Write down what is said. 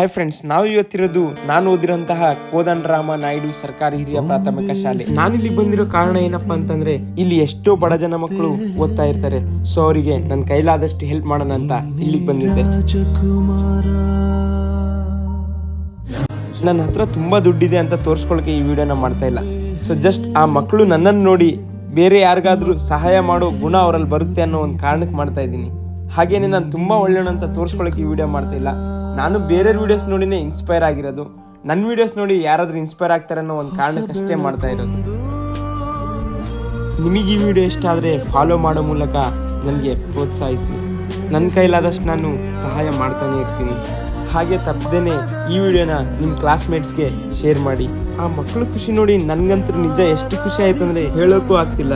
Hi friends, ನಾವು ಇವತ್ತಿರೋದು ನಾನು ಓದಿರೋಂತಹ ಕೋದಂಡರಾಮ ನಾಯ್ಡು ಸರ್ಕಾರಿ ಹಿರಿಯ ಪ್ರಾಥಮಿಕ ಶಾಲೆ. ನಾನಿಲ್ಲಿ ಬಂದಿರೋ ಕಾರಣ ಏನಪ್ಪಾ ಅಂತಂದ್ರೆ, ಇಲ್ಲಿ ಎಷ್ಟೋ ಬಡ ಜನ ಮಕ್ಕಳು ಓದ್ತಾ ಇರ್ತಾರೆ. ಸೊ ಅವರಿಗೆ ನನ್ನ ಕೈಲಾದಷ್ಟು ಹೆಲ್ಪ್ ಮಾಡೋಣ ಅಂತ ಇಲ್ಲಿಗೆ ಬಂದಿದ್ದೆ. ನನ್ನ ಹತ್ರ ತುಂಬಾ ದುಡ್ಡಿದೆ ಅಂತ ತೋರಿಸ್ಕೊಳಕ್ಕೆ ಈ ವಿಡಿಯೋನ ಮಾಡ್ತಾ ಇಲ್ಲ. ಸೊ ಜಸ್ಟ್ ಆ ಮಕ್ಕಳು ನನ್ನನ್ನು ನೋಡಿ ಬೇರೆ ಯಾರಿಗಾದ್ರೂ ಸಹಾಯ ಮಾಡೋ ಗುಣ ಅವರಲ್ಲಿ ಬರುತ್ತೆ ಅನ್ನೋ ಒಂದು ಕಾರಣಕ್ಕೆ ಮಾಡ್ತಾ ಇದ್ದೀನಿ. ಹಾಗೇನೆ ನಾನು ತುಂಬಾ ಒಳ್ಳೆಯವನು ಅಂತ ತೋರಿಸ್ಕೊಳಕ್ಕೆ ಈ ವಿಡಿಯೋ ಮಾಡ್ತಾ ಇಲ್ಲ. ನಾನು ಬೇರೆ ವಿಡಿಯೋಸ್ ನೋಡಿನೇ ಇನ್ಸ್ಪೈರ್ ಆಗಿರೋದು. ನನ್ನ ವಿಡಿಯೋಸ್ ನೋಡಿ ಯಾರಾದ್ರೂ ಇನ್ಸ್ಪೈರ್ ಆಗ್ತಾರೆ ಅನ್ನೋ ಒಂದು ಕಾರಣಕ್ಕಷ್ಟೇ ಮಾಡ್ತಾ ಇರೋದು. ನಿಮಗೆ ಈ ವಿಡಿಯೋ ಇಷ್ಟ ಆದರೆ ಫಾಲೋ ಮಾಡೋ ಮೂಲಕ ನನಗೆ ಪ್ರೋತ್ಸಾಹಿಸಿ. ನನ್ನ ಕೈಲಾದಷ್ಟು ನಾನು ಸಹಾಯ ಮಾಡ್ತಾನೆ ಇರ್ತೀನಿ. ಹಾಗೆ ತಪ್ಪದೇನೆ ಈ ವಿಡಿಯೋನ ನಿಮ್ಮ ಕ್ಲಾಸ್ಮೇಟ್ಸ್ಗೆ ಶೇರ್ ಮಾಡಿ. ಆ ಮಕ್ಕಳು ಖುಷಿ ನೋಡಿ ನನಗಂತೂ ನಿಜ ಎಷ್ಟು ಖುಷಿ ಆಯ್ತು ಅಂದರೆ ಹೇಳೋಕ್ಕೂ ಆಗ್ತಿಲ್ಲ.